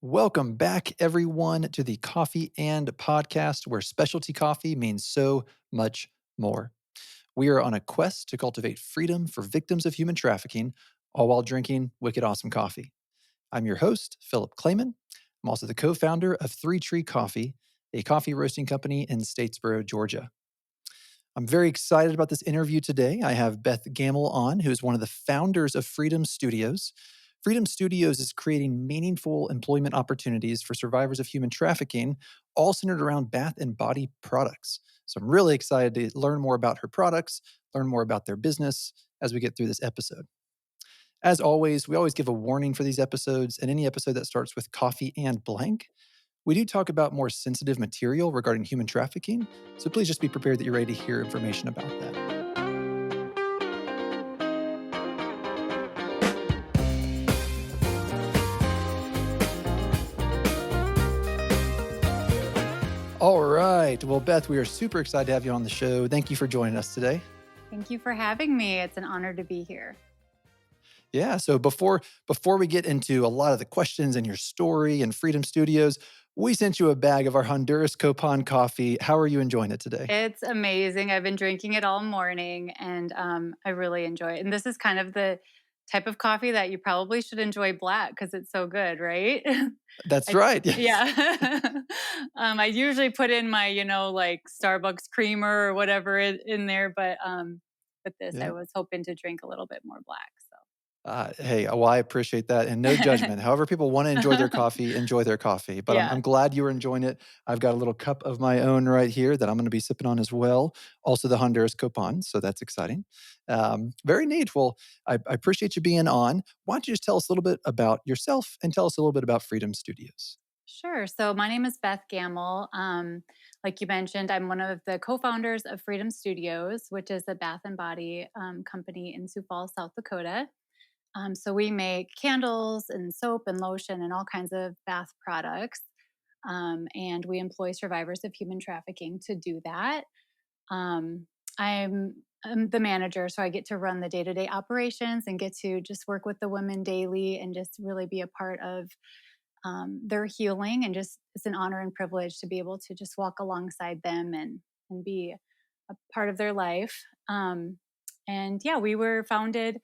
Welcome back, everyone, to the Coffee and Podcast, where specialty coffee means so much more. We are on a quest to cultivate freedom for victims of human trafficking, all while drinking wicked awesome coffee. I'm your host, Philip Clayman. I'm also the co founder of Three Tree Coffee, a coffee roasting company in Statesboro, Georgia. I'm very excited about this interview today. I have Beth Gamble on, who's one of the founders of Freedom Studios. Freedom Studios is creating meaningful employment opportunities for survivors of human trafficking, all centered around bath and body products. So I'm really excited to learn more about her products, learn more about their business as we get through this episode. As always, we always give a warning for these episodes, and any episode that starts with coffee and blank, we do talk about more sensitive material regarding human trafficking, so please just be prepared that you're ready to hear information about that. All right. Well, Beth, we are super excited to have you on the show. Thank you for joining us today. Thank you for having me. It's an honor to be here. Yeah. So before we get into a lot of the questions and your story and Freedom Studios, we sent you a bag of our Honduras Copan coffee. How are you enjoying it today? It's amazing. I've been drinking it all morning and I really enjoy it. And this is kind of the type of coffee that you probably should enjoy black because it's so good, right? That's I, right. Yes. yeah. I usually put in my, like Starbucks creamer or whatever in there, but with this, I Yeah. was hoping to drink a little bit more black. Hey, well, I appreciate that, and no So, judgment. However, people want to enjoy their coffee. But I'm, yeah. I'm glad you're enjoying it. I've got a little cup of my own right here that I'm going to be sipping on as well. Also, the Honduras Copan, so that's exciting. Very neat. Well, I appreciate you being on. Why don't you just tell us a little bit about yourself and tell us a little bit about Freedom Studios? Sure. So my name is Beth Gamble. Like you mentioned, I'm one of the co-founders of Freedom Studios, which is a bath and body company in Sioux Falls, South Dakota. So we make candles and soap and lotion and all kinds of bath products. And we employ survivors of human trafficking to do that. Um, I'm the manager, so I get to run the day-to-day operations and get to just work with the women daily and just really be a part of their healing, and just it's an honor and privilege to be able to just walk alongside them and be a part of their life. And yeah, we were founded.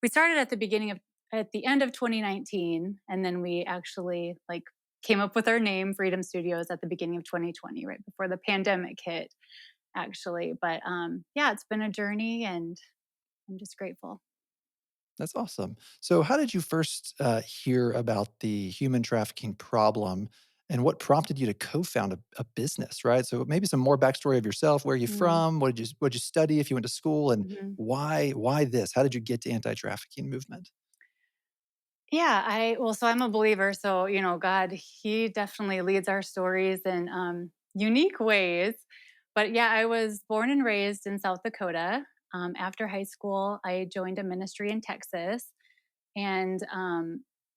We started at the end of 2019, and then we actually came up with our name, Freedom Studios, at the beginning of 2020, right before the pandemic hit, actually. But yeah, it's been a journey, and I'm just grateful. That's awesome. So, how did you first hear about the human trafficking problem, and what prompted you to co-found a business? Right. So, maybe some more backstory of yourself. Where are you from? What did you study? If you went to school, and Mm-hmm. why this? How did you get to anti-trafficking movement? Yeah, so I'm a believer. So, God, He definitely leads our stories in unique ways. But yeah, I was born and raised in South Dakota. After high school, I joined a ministry in Texas and,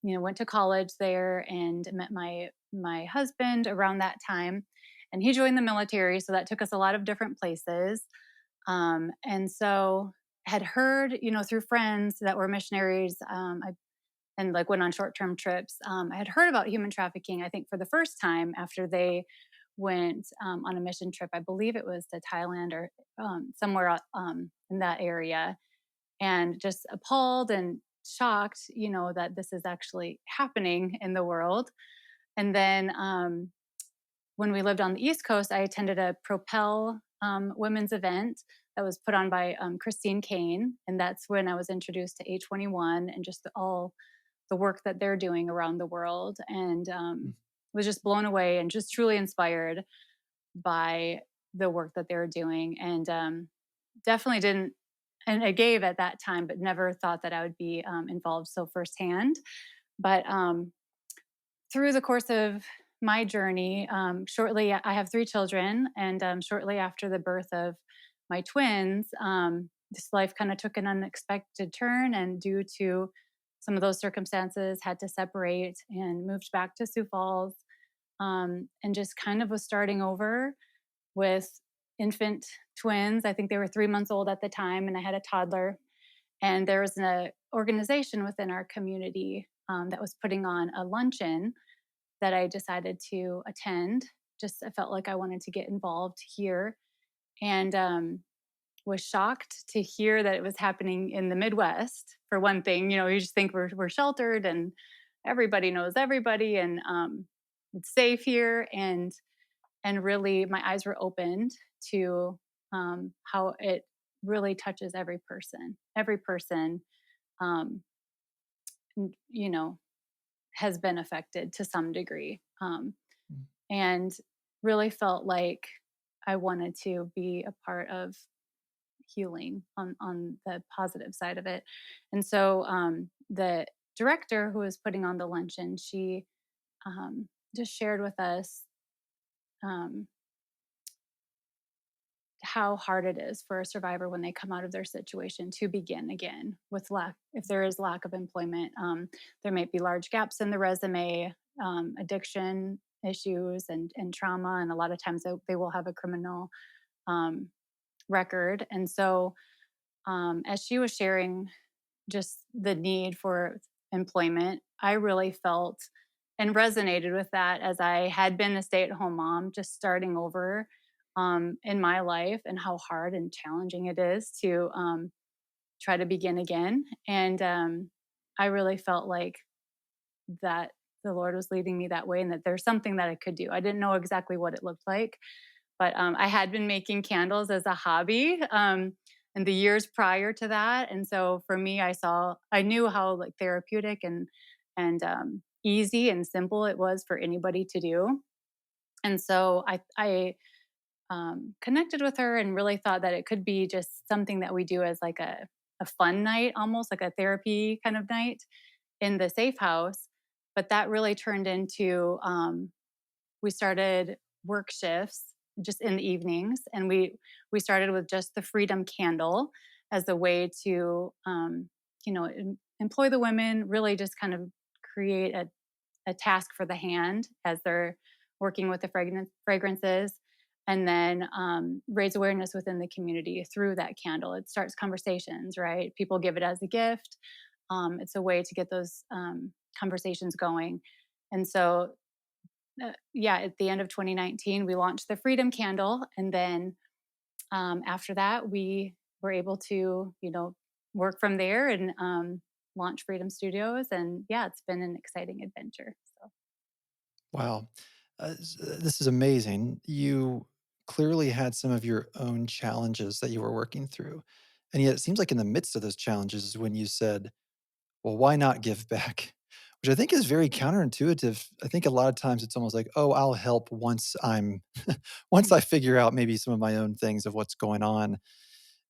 went to college there and met my husband around that time. And he joined the military. So that took us a lot of different places. And so had heard, through friends that were missionaries. And went on short-term trips. I had heard about human trafficking, I think, for the first time after they went on a mission trip. I believe it was to Thailand or somewhere in that area, and just appalled and shocked, that this is actually happening in the world. And then when we lived on the East Coast, I attended a Propel women's event that was put on by Christine Kane, and that's when I was introduced to A21 and just all the work that they're doing around the world, and was just blown away and just truly inspired by the work that they're doing, and definitely didn't, and I gave at that time but never thought that I would be involved so firsthand. But through the course of my journey, shortly I have three children, and shortly after the birth of my twins, this life kind of took an unexpected turn, and due to some of those circumstances, had to separate and moved back to Sioux Falls, and just kind of was starting over with infant twins. I think they were 3 months old at the time, and I had a toddler. And there was an organization within our community that was putting on a luncheon that I decided to attend. Just I felt like I wanted to get involved here, and was shocked to hear that it was happening in the Midwest. For one thing, you just think we're sheltered and everybody knows everybody, and it's safe here. And really, my eyes were opened to how it really touches every person. Every person, um, you know, has been affected to some degree, Mm, and really felt like I wanted to be a part of healing on the positive side of it. And so the director who was putting on the luncheon, she just shared with us um, how hard it is for a survivor when they come out of their situation to begin again with lack, if there is lack of employment. There might be large gaps in the resume, addiction issues, and trauma, and a lot of times they will have a criminal um, record. And so as she was sharing just the need for employment, I really felt and resonated with that, as I had been a stay-at-home mom just starting over in my life, and how hard and challenging it is to try to begin again. And I really felt like that the Lord was leading me that way, and that there's something that I could do. I didn't know exactly what it looked like, but I had been making candles as a hobby in the years prior to that. And so for me, I knew how like therapeutic and easy and simple it was for anybody to do. And so I connected with her and really thought that it could be just something that we do as like a fun night, almost like a therapy kind of night in the safe house. But that really turned into we started work shifts just in the evenings, and we started with just the freedom candle as a way to employ the women, really just kind of create a task for the hand as they're working with the fragrances, and then raise awareness within the community through that candle. It starts conversations, right? People give it as a gift. It's a way to get those conversations going. And so yeah, at the end of 2019, we launched the Freedom Candle, and then after that, we were able to, work from there and launch Freedom Studios. And yeah, it's been an exciting adventure. So wow. This is amazing. You clearly had some of your own challenges that you were working through. And yet it seems like in the midst of those challenges is when you said, well, why not give back? Which I think is very counterintuitive. I think a lot of times it's almost like, oh, I'll help once once I figure out maybe some of my own things of what's going on.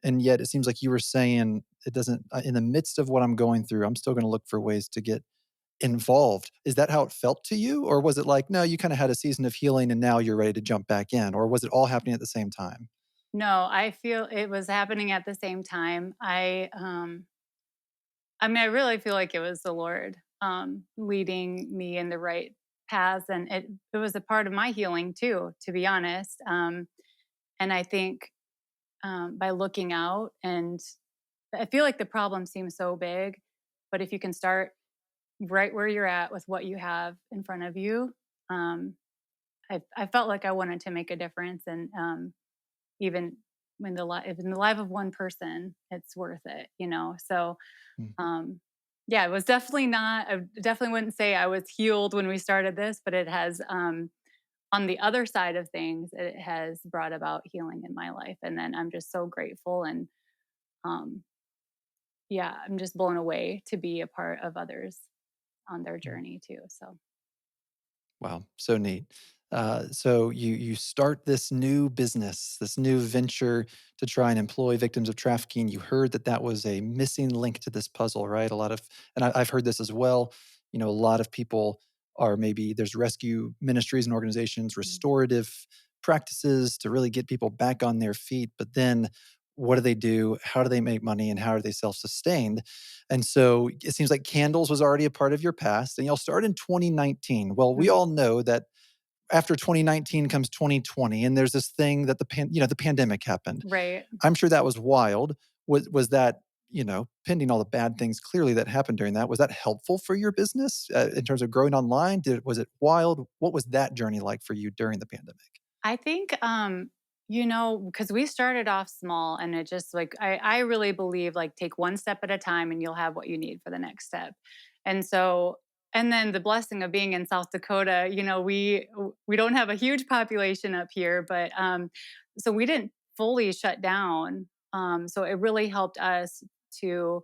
And yet it seems like you were saying it doesn't, in the midst of what I'm going through, I'm still going to look for ways to get involved. Is that how it felt to you? Or was it like, no, you kind of had a season of healing and now you're ready to jump back in? Or was it all happening at the same time? no, I feel it was happening at the same time. I mean, I really feel like it was the Lord leading me in the right paths, and it was a part of my healing too, to be honest. And I think by looking out, and I feel like the problem seems so big, but if you can start right where you're at with what you have in front of you, um, I felt like I wanted to make a difference, and even when if in the life of one person, it's worth it, So Mm, um, yeah, it was definitely not. I definitely wouldn't say I was healed when we started this, but it has. On the other side of things, it has brought about healing in my life, and then I'm just so grateful. And um, yeah, I'm just blown away to be a part of others on their mm. journey too. So Wow, so neat. So you start this new business, this new venture to try and employ victims of trafficking. You heard that that was a missing link to this puzzle, right? A lot of, and I've heard this as well. A lot of people are maybe there's rescue ministries and organizations, mm, restorative practices to really get people back on their feet. But then, what do they do? How do they make money? And how are they self-sustained? And so it seems like candles was already a part of your past, and you'll start in 2019. Well, we mm, all know that after 2019 comes 2020, and there's this thing that the pandemic happened. right. I'm sure that was wild. Was that? pending all the bad things clearly that happened during that, was that helpful for your business in terms of growing online? Was it wild? What was that journey like for you during the pandemic? I think, because we started off small and it just like, I really believe like take one step at a time and you'll have what you need for the next step. And so, and then the blessing of being in South Dakota, we don't have a huge population up here, but so we didn't fully shut down. So it really helped us to,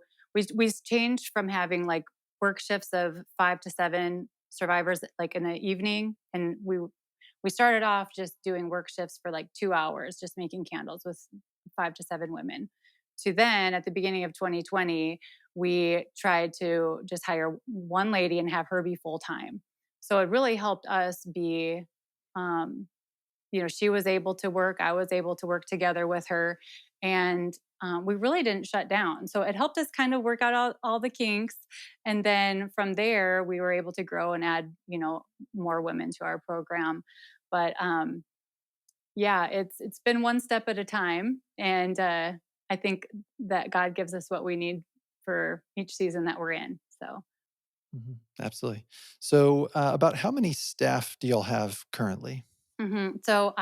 we changed from having like work shifts of 5 to 7 survivors like in the evening, and we started off just doing work shifts for like 2 hours, just making candles with 5 to 7 women. To then at the beginning of 2020, we tried to just hire one lady and have her be full time. So it really helped us be, um, she was able to work, I was able to work together with her. And we really didn't shut down. So it helped us kind of work out all the kinks. And then from there, we were able to grow and add, more women to our program. But yeah, it's been one step at a time. And I think that God gives us what we need for each season that we're in. So. Absolutely. So, about how many staff do y'all have currently? So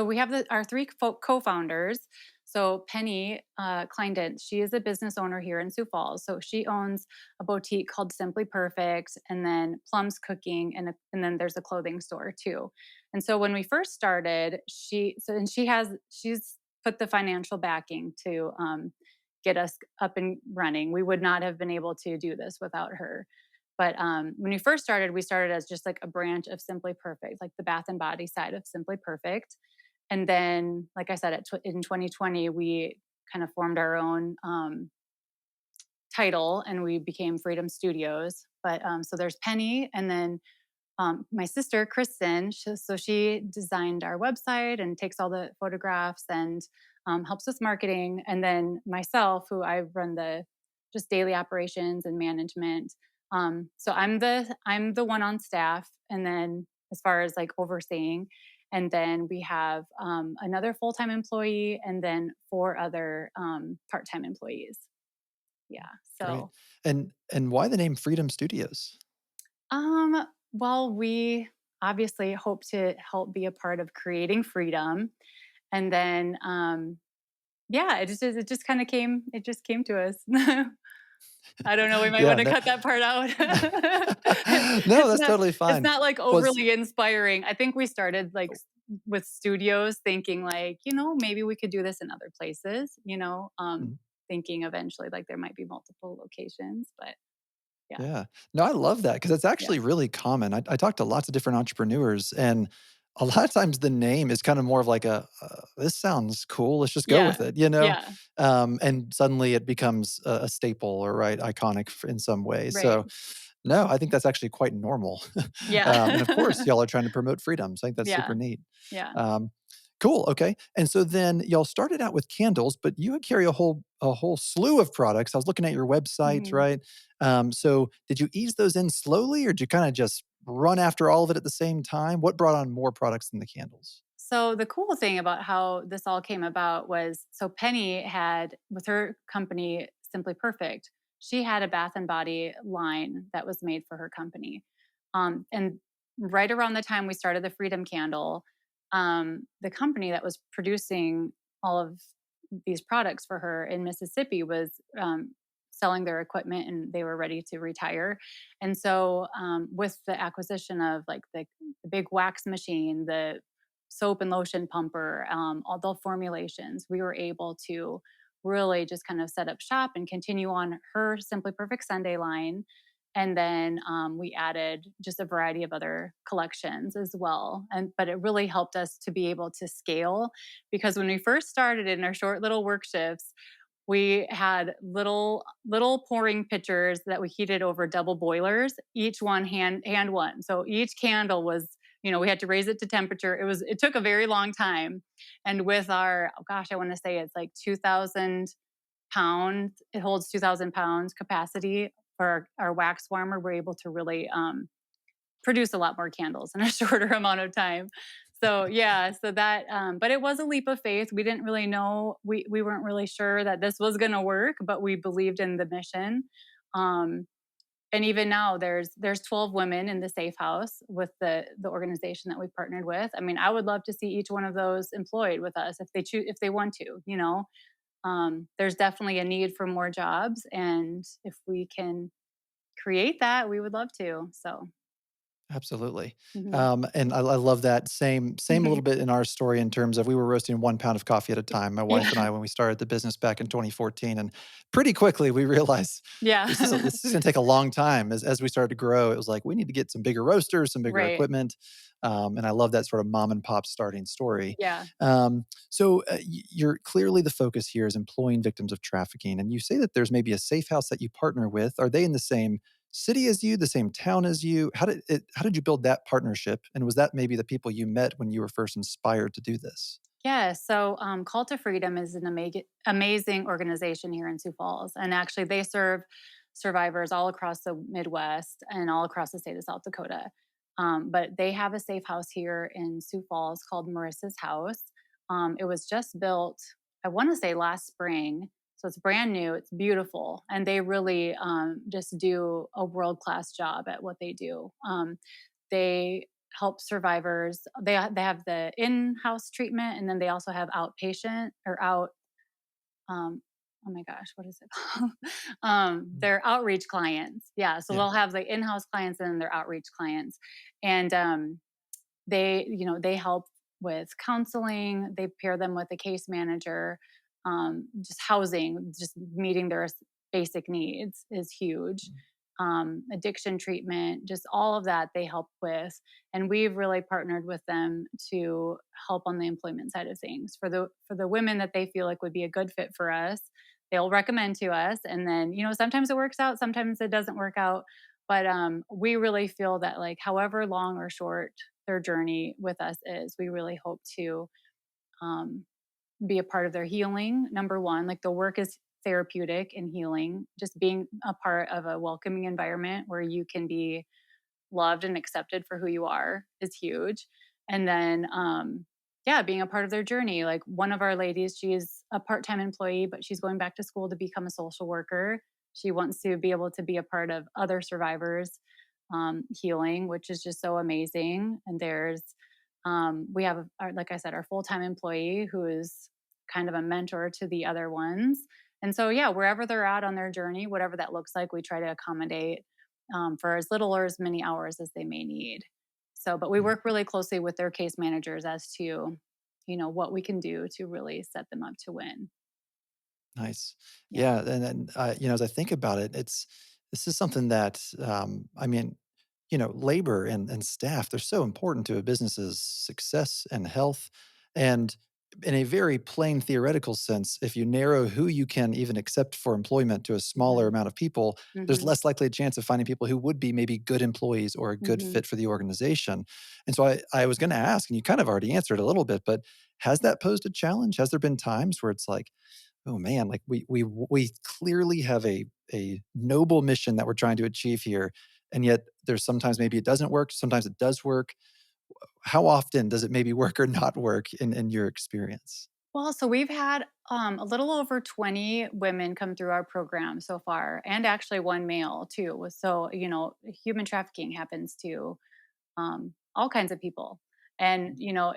we have our three co-founders. So Penny Kleindent, she is a business owner here in Sioux Falls. So she owns a boutique called Simply Perfect, and then Plum's Cooking, and then there's a clothing store too. And so when we first started, she's put the financial backing to get us up and running. We would not have been able to do this without her. But when we started as just like a branch of Simply Perfect, like the bath and body side of Simply Perfect. And then, like I said, in 2020, we kind of formed our own title and we became Freedom Studios. But so there's Penny, and then my sister Kristen, she designed our website and takes all the photographs and helps with marketing. And then myself, who I run the just daily operations and management. So I'm the one on staff, and then as far as like overseeing, and then we have another full time employee, and then 4 other part time employees. Yeah. Great. So And why the name Freedom Studios? well, we obviously hope to help be a part of creating freedom. And then yeah, it just kind of came it just came to us. I don't know, we might Yeah, want to no. cut that part out. No, it's that's not totally it's fine. not like Was overly inspiring. I think we started like with studios thinking like, maybe we could do this in other places, Mhm. thinking eventually like there might be multiple locations, but yeah. Yeah. No, I love that because it's Yeah. actually really common. I talk to lots of different entrepreneurs, and a lot of times the name is kind of more of like this sounds cool. Let's just go with Yeah. it, you know? Yeah. And suddenly it becomes a staple or right iconic in some way. Right. So, no, I think that's actually quite normal. And of course, Yeah. y'all are trying to promote freedom. So I think that's super Yeah. neat. Yeah. Um, cool. Okay. And so then y'all started out with candles, but you carry a whole slew of products. I was looking at your website, Mhm. right? So did you ease those in slowly, or did you kind of just run after all of it at the same time? What brought on more products than the candles? So the cool thing about how this all came about was so Penny had with her company Simply Perfect, she had a bath and body line that was made for her company. And right around the time we started the Freedom Candle, the company that was producing all of these products for her in Mississippi was selling their equipment and they were ready to retire. And so, with the acquisition of like the big wax machine, the soap and lotion pumper, all the formulations, we were able to really just kind of set up shop and continue on her Simply Perfect Sunday line. And then we added just a variety of other collections as well. But it really helped us to be able to scale because when we first started in our short little work shifts, we had little pouring pitchers that we heated over double boilers, each one hand one. So each candle was, we had to raise it to temperature. It took a very long time. And with our, oh gosh, I want to say it's like 2,000 pounds, it holds 2,000 pounds capacity for our wax warmer. We're able to really produce a lot more candles in a shorter amount of time. So yeah, so that but it was a leap of faith. We didn't really know, we weren't really sure that this was going to work, but we believed in the mission. Um and even now there's 12 women in the safe house with the organization that we partnered with. I mean, I would love to see each one of those employed with us if they choose, if they want to, you know. There's definitely a need for more jobs, and if we can create that, we would love to. So, Absolutely. mhm. And I love that same a little bit in our story in terms of we were roasting 1 pound of coffee at a time, my wife and Yeah. I, when we started the business back in 2014. And pretty quickly we realized Yeah. this is gonna take a long time. As we started to grow, it was like, we need to get some bigger roasters, some bigger Right. equipment. And I love that sort of mom and pop starting story. Yeah. You're clearly the focus here is employing victims of trafficking. And you say that there's maybe a safe house that you partner with. Are they in the same city as you, the same town as you? How did you build that partnership? And was that maybe the people you met when you were first inspired to do this? Yeah. So, Call to Freedom is an amazing organization here in Sioux Falls. And actually, they serve survivors all across the Midwest and all across the state of South Dakota. But they have a safe house here in Sioux Falls called Marissa's House. It was just built, I want to say last spring. So it's brand new, it's beautiful. And they really just do a world class job at what they do. They help survivors. They have the in-house treatment, and then they also have outpatient or out oh my gosh, what is it called? Mm, They're outreach clients. Yeah, so yeah. they'll have the in-house clients and then their outreach clients. And they, you know, they help with counseling, they pair them with a case manager, just housing, just meeting their basic needs is huge. Mm, Addiction treatment, just all of that they help with. And we've really partnered with them to help on the employment side of things for the women that they feel like would be a good fit for us. They'll recommend to us, and then, you know, sometimes it works out, sometimes it doesn't work out. But we really feel that, like, however long or short their journey with us is, we really hope to um, be a part of their healing. Number one, like, the work is therapeutic and healing. Just being a part of a welcoming environment where you can be loved and accepted for who you are is huge. And then, yeah, being a part of their journey. Like, one of our ladies, she's a part time employee, but she's going back to school to become a social worker. She wants to be able to be a part of other survivors' healing, which is just so amazing. And we have, like I said, our full time employee who is kind of a mentor to the other ones. And so, yeah, wherever they're at on their journey, whatever that looks like, we try to accommodate for as little or as many hours as they may need. So, but we mm. work really closely with their case managers as to, you know, what we can do to really set them up to win. Nice. Yeah. Yeah, and then, as I think about it, this is something that, I mean, labor and staff, they're so important to a business's success and health. And in a very plain theoretical sense, if you narrow who you can even accept for employment to a smaller Hmm. amount of people, there's Hmm. less likely a chance of finding people who would be maybe good employees or a good Hmm. fit for the organization. And so I was going to ask, and you kind of already answered a little bit, but has that posed a challenge? Has there been times where it's like, oh man, like we clearly have a noble mission that we're trying to achieve here, and yet there's sometimes maybe it doesn't work, sometimes it does work. How often does it maybe work or not work in your experience? Well, so we've had a little over 20 women come through our program so far, and actually one male too. So, you know, human trafficking happens to all kinds of people. And, you know,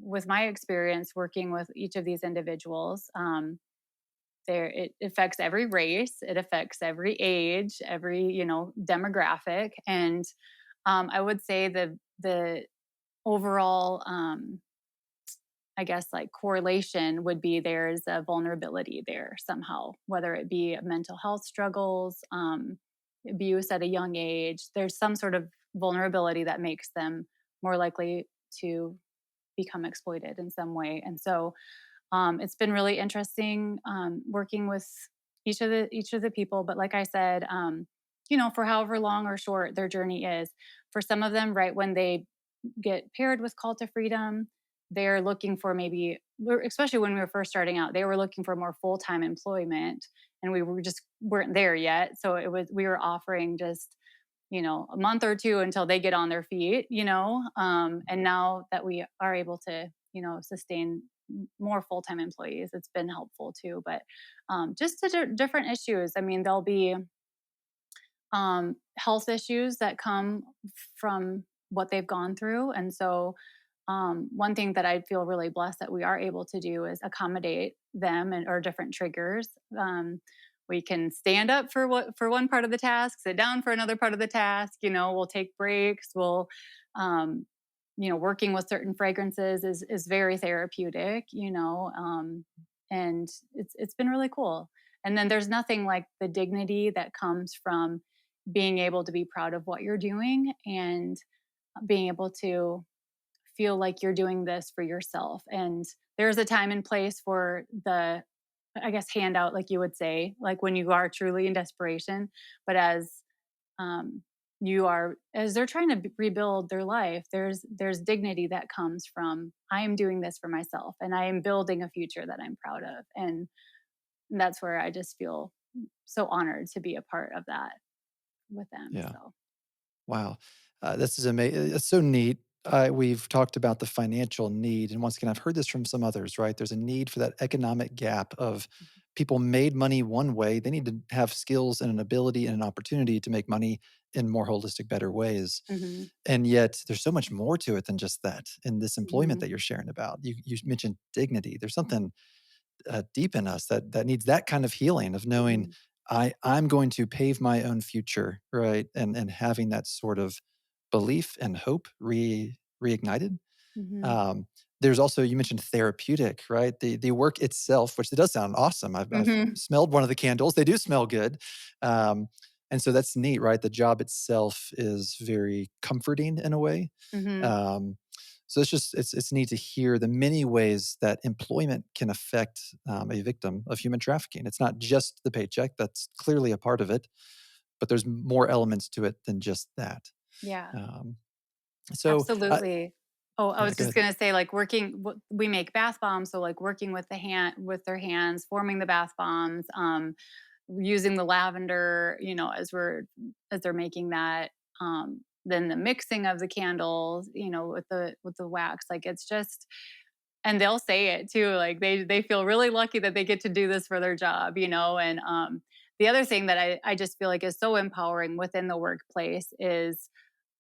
with my experience working with each of these individuals, it affects every race, it affects every age, every, you know, demographic. And I would say the overall I guess, like, correlation would be there's a vulnerability there somehow, whether it be mental health struggles, abuse at a young age. There's some sort of vulnerability that makes them more likely to become exploited in some way. And so it's been really interesting working with each of the people. But like I said, you know, for however long or short their journey is, for some of them, right when they get paired with Call to Freedom, they're looking for maybe, especially when we were first starting out, they were looking for more full time employment, and we were just weren't there yet. So it was we were offering just a month or two until they get on their feet, and now that we are able to, sustain more full-time employees, it's been helpful too. But just the different issues. I mean, there'll be health issues that come from what they've gone through. And so, one thing that I feel really blessed that we are able to do is accommodate them and or different triggers. We can stand up for one part of the task, sit down for another part of the task. We'll take breaks. Um, working with certain fragrances is very therapeutic. And it's been really cool. And then there's nothing like the dignity that comes from being able to be proud of what you're doing and being able to feel like you're doing this for yourself. And there's a time and place for the, I guess, handout, like you would say, like when you are truly in desperation. But um, as they're trying to rebuild their life, there's dignity that comes from I am doing this for myself and I am building a future that I'm proud of. And that's where I just feel so honored to be a part of that with them. Yeah. So. Wow. This is amazing. It's so neat. We've talked about the financial need. And once again, I've heard this from some others, right? There's a need for that economic gap of people made money one way. They need to have skills and an ability and an opportunity to make money in more holistic, better ways. Mhm, And yet there's so much more to it than just that in this employment mhm, that you're sharing about. You mentioned dignity. There's something deep in us that needs that kind of healing of knowing mhm, I'm going to pave my own future, right? And having that sort of belief and hope reignited. mhm, Um, there's also you mentioned therapeutic, right? The work itself, which it does sound awesome. I've mhm, smelled one of the candles; they do smell good, um, and so that's neat, right? The job itself is very comforting in a way. mhm, Um, so it's neat to hear the many ways that employment can affect a victim of human trafficking. It's not just the paycheck; that's clearly a part of it, but there's more elements to it than just that. yeah. Um, so, Absolutely. Oh, I yeah, was just good. gonna say, like, we make bath bombs, so, like, working with with their hands, forming the bath bombs, using the lavender, as they're making that, then the mixing of the candles, with the wax, like, it's just and they'll say it too, like, they feel really lucky that they get to do this for their job, and, the other thing that I just feel like is so empowering within the workplace is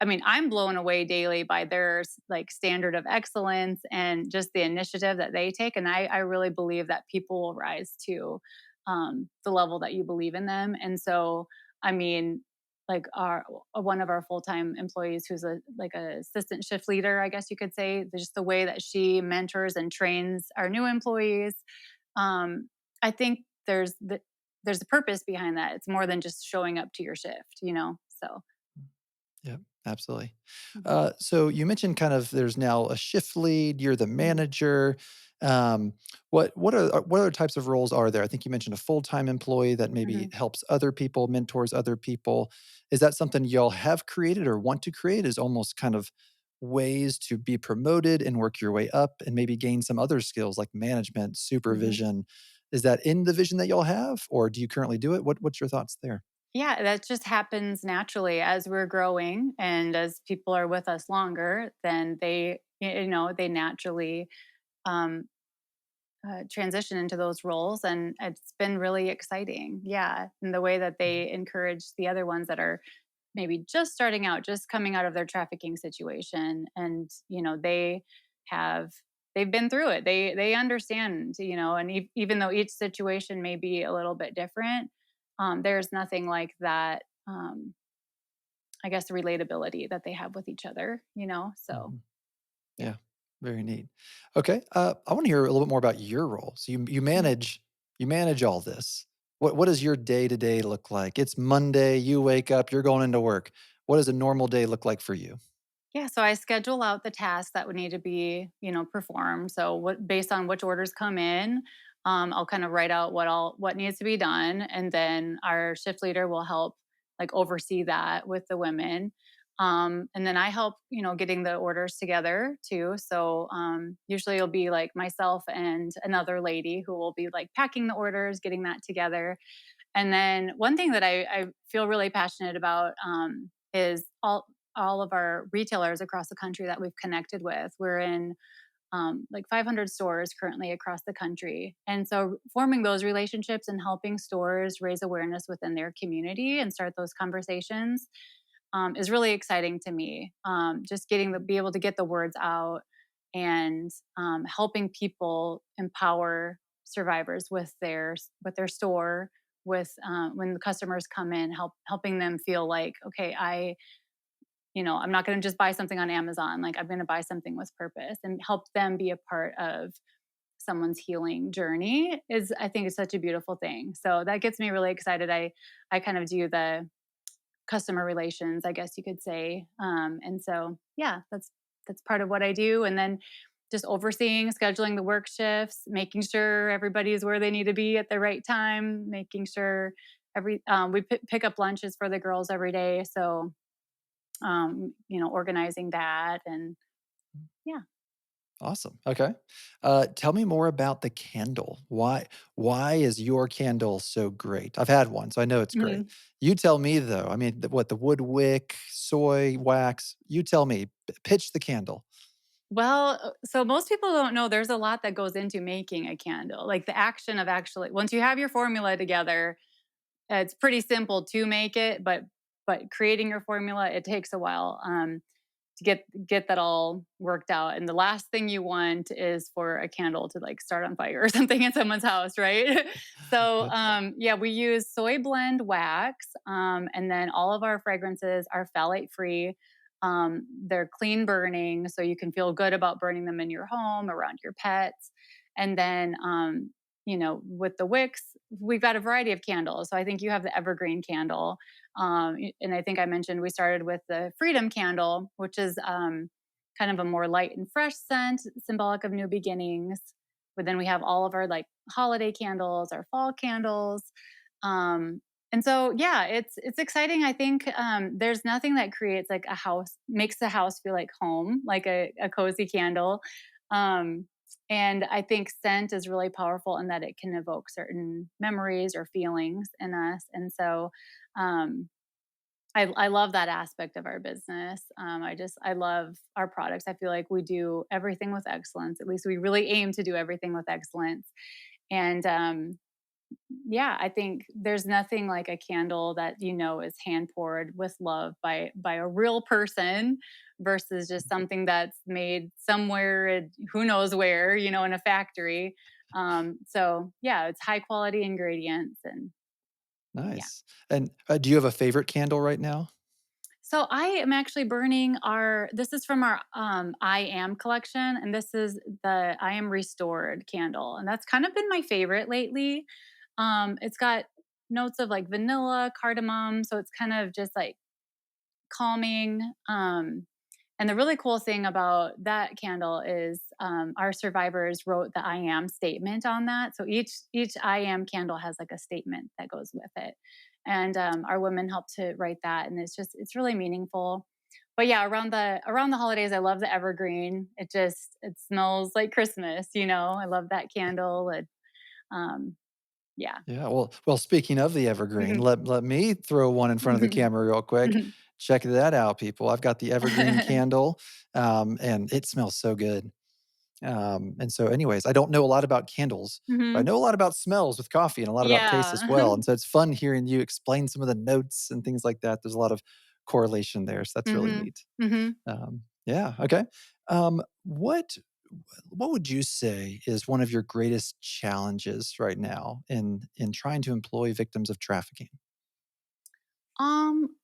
I mean, I'm blown away daily by their like standard of excellence and just the initiative that they take. And I really believe that people will rise to the level that you believe in them. And so, I mean, like one of our full time employees, who's a assistant shift leader, I guess you could say, just the way that she mentors and trains our new employees. Um, I think there's a purpose behind that. It's more than just showing up to your shift. So. Yep, absolutely. Mhm, So you mentioned kind of there's now a shift lead, you're the mhm, manager. Um, what other types of roles are there? I think you mentioned a full-time employee that maybe mhm. helps other people, mentors other people. Is that something y'all have created or want to create? Is almost kind of ways to be promoted and work your way up and maybe gain some other skills like management, Mhm. supervision. Is that in the vision that y'all have, or do you currently do it? What's your thoughts there? Yeah, that just happens naturally as we're growing and as people are with us longer, then they naturally um, transition into those roles. And it's been really exciting. Yeah. And the way that they encourage the other ones that are maybe just starting out, just coming out of their trafficking situation. And, have, they've been through it. They understand, and even though each situation may be a little bit different, there's nothing like that. I guess relatability that they have with each other. So Mhm. yeah. Yeah, very neat. Okay, I want to hear a little bit more about your role. So you manage all this. What does your day to day look like? It's Monday. You wake up. You're going into work. What does a normal day look like for you? Yeah, so I schedule out the tasks that would need to be, performed. So what based on which orders come in, I'll kind of write out what needs to be done, and then our shift leader will help like oversee that with the women. And then I help, getting the orders together too. So usually it'll be like myself and another lady who will be like packing the orders, getting that together. And then one thing that I feel really passionate about is all of our retailers across the country that we've connected with. We're in like 500 stores currently across the country. And so forming those relationships and helping stores raise awareness within their community and start those conversations is really exciting to me. Just getting the be able to get the words out and helping people empower survivors with their store with when the customers come in helping them feel like okay I'm not going to just buy something on Amazon. Like I'm going to buy something with purpose and help them be a part of someone's healing journey is I think is such a beautiful thing. So that gets me really excited. I kind of do the customer relations, I guess you could say. And so yeah, that's part of what I do. And then just overseeing, scheduling the work shifts, making sure everybody's where they need to be at the right time, making sure we pick up lunches for the girls every day. So organizing that and yeah. Awesome. Okay. Tell me more about the candle. Why is your candle so great? I've had one, so I know it's great. Mhm. You tell me though. I mean, the wood wick, soy wax. You tell me. Pitch the candle. Well, so most people don't know there's a lot that goes into making a candle. Like the action of actually once you have your formula together, it's pretty simple to make it, but creating your formula, it takes a while. To get that all worked out. And the last thing you want is for a candle to like start on fire or something in someone's house, right? So Yep. yeah, we use soy blend wax, and then all of our fragrances are phthalate free. They're clean burning, so you can feel good about burning them in your home around your pets. And then with the wicks, we've got a variety of candles. So I think you have the evergreen candle, and I think I mentioned we started with the Freedom Candle, which is kind of a more light and fresh scent, symbolic of new beginnings. But then we have all of our like holiday candles, our fall candles. And so yeah, it's exciting. I think there's nothing that creates like a house, makes the house feel like home, like a cozy candle. Um, and I think scent is really powerful in that it can evoke certain memories or feelings in us. And so um, I love that aspect of our business. I love our products. I feel like we do everything with excellence. At least we really aim to do everything with excellence. And yeah, I think there's nothing like a candle that is hand poured with love by a real person versus just something that's made somewhere, who knows where, in a factory. So yeah, it's high quality ingredients and yeah. Nice. And do you have a favorite candle right now? So I am actually burning this is from our I Am collection, and this is the I Am Restored candle. And that's kind of been my favorite lately. It's got notes of like vanilla, cardamom. So it's kind of just like calming. And the really cool thing about that candle is our survivors wrote the I am statement on that. So each I am candle has like a statement that goes with it, and our women helped to write that, and it's really meaningful. But yeah, around the holidays, I love the evergreen. It smells like Christmas. I love that candle, and um, yeah. Yeah. Well. Speaking of the evergreen, Mhm. let me throw one in front of the Mhm. camera real quick. Mhm. Check that out, people. I've got the evergreen candle, and it smells so good. And so, anyways, I don't know a lot about candles, but I Mhm. know a lot about smells with coffee and a lot about taste as Yeah. well. And so, it's fun hearing you explain some of the notes and things like that. There's a lot of correlation there, so that's really Mhm. neat. Mhm. Yeah. Okay. What would you say is one of your greatest challenges right now in trying to employ victims of trafficking? Um,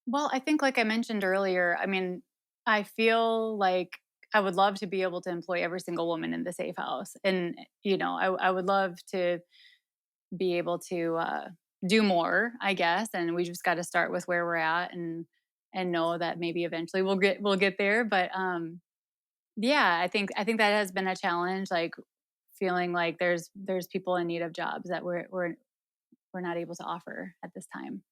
well, I think like I mentioned earlier, I mean, I feel like I would love to be able to employ every single woman in the safe house. And, I would love to be able to do more, I guess. And we just got to start with where we're at and know that maybe eventually we'll get there. But yeah, I think that has been a challenge, like feeling like there's people in need of jobs that we're not able to offer at this time.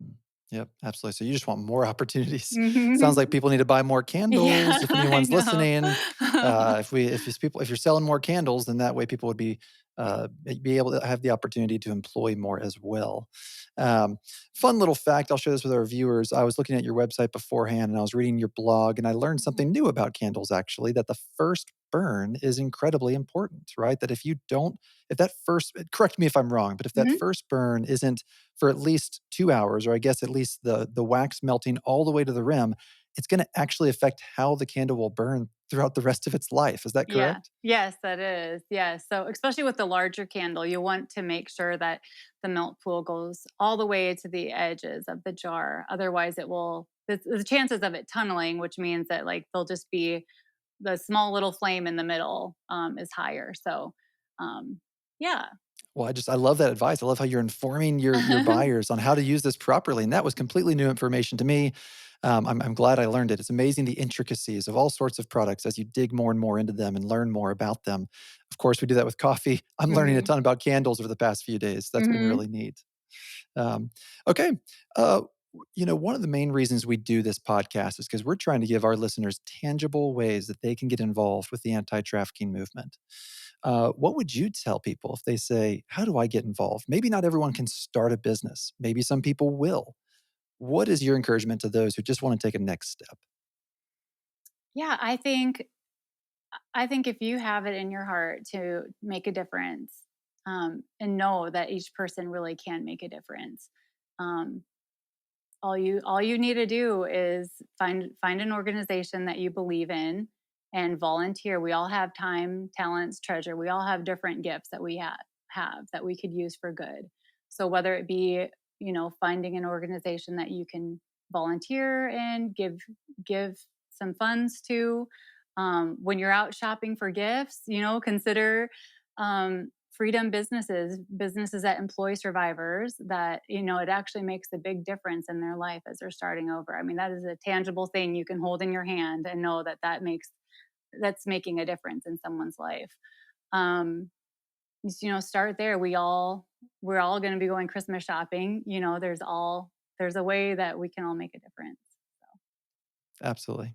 Mm. Yep, absolutely. So you just want more opportunities. Sounds like Mhm. people need to buy more Yeah, candles. If I anyone's know. listening, if you're selling more candles, then that way people would be be able to have the opportunity to employ more as well. Um, Fun little fact, I'll share this with our viewers. I was looking at your website beforehand and I was reading your blog, and I learned something new about candles actually, that the first burn is incredibly important, right? That if you don't, if that first, correct me if I'm wrong, but if that Mhm. first burn isn't for at least 2 hours, or I guess at least the wax melting all the way to the rim, it's going to actually affect how the candle will burn throughout the rest of its life. Is that Yeah. correct? Yes, that is. Yes. So, especially with the larger candle, you want to make sure that the milk pool goes all the way to the edges of the jar. Otherwise, it will, the chances of it tunneling, which means that like there'll just be the small little flame in the middle is higher. So, um, yeah. Well, I love that advice. I love how you're informing your buyers on how to use this properly, and that was completely new information to me. I'm glad I learned it. It's amazing the intricacies of all sorts of products as you dig more and more into them and learn more about them. Of course, we do that with coffee. I'm learning a hmm ton about candles over the past few days. That's been hmm really neat. Um, okay, one of the main reasons we do this podcast is because we're trying to give our listeners tangible ways that they can get involved with the anti-trafficking movement. What would you tell people if they say, how do I get involved? Maybe not everyone can start a business. Maybe some people will. What is your encouragement to those who just want to take a next step? Yeah, I think if you have it in your heart to make a difference, and know that each person really can make a difference, um, all you need to do is find an organization that you believe in and volunteer. We all have time, talents, treasure. We all have different gifts that we have that we could use for good. So whether it be, finding an organization that you can volunteer and give some funds to, when you're out shopping for gifts, consider freedom businesses that employ survivors, that it actually makes a big difference in their life as they're starting over. I mean, that is a tangible thing you can hold in your hand and know that that's making a difference in someone's life. um Start there. We're all going to be going Christmas shopping. There's a way that we can all make a difference. Absolutely.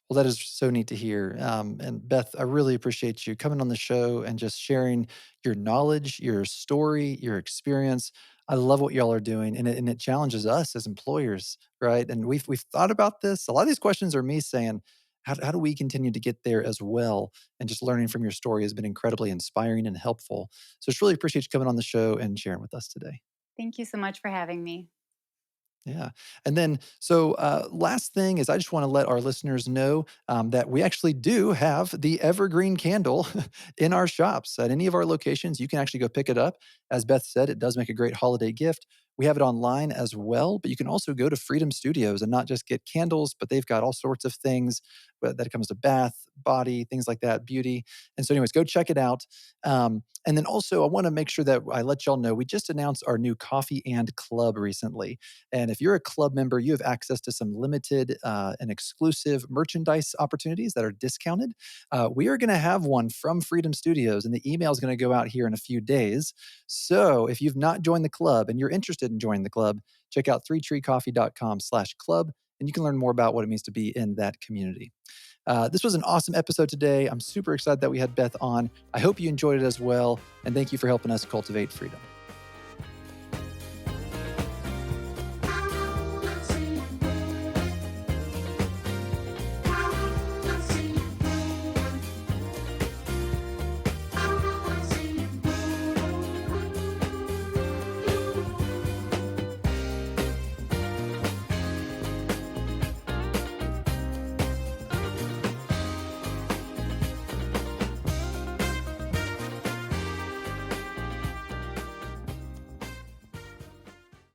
Well, that is so neat to hear. And Beth, I really appreciate you coming on the show and just sharing your knowledge, your story, your experience. I love what y'all are doing, and it challenges us as employers, right? And we've thought about this. A lot of these questions are me saying, how do we continue to get there as well? And just learning from your story has been incredibly inspiring and helpful. So, just really appreciate you coming on the show and sharing with us today. Thank you so much for having me. Yeah. And then, last thing is I just want to let our listeners know that we actually do have the evergreen candle in our shops at any of our locations. You can actually go pick it up. As Beth said, it does make a great holiday gift. We have it online as well, but you can also go to Freedom Studios and not just get candles, but they've got all sorts of things that it comes to bath, body, things like that, beauty. And so, anyways, go check it out. And then also, I want to make sure that I let y'all know we just announced our new coffee and club recently. And if you're a club member, you have access to some limited and exclusive merchandise opportunities that are discounted. We are going to have one from Freedom Studios, and the email is going to go out here in a few days. So if you've not joined the club and you're interested in joining the club, check out threetreecoffee.com/club, and you can learn more about what it means to be in that community. This was an awesome episode today. I'm super excited that we had Beth on. I hope you enjoyed it as well. And thank you for helping us cultivate freedom.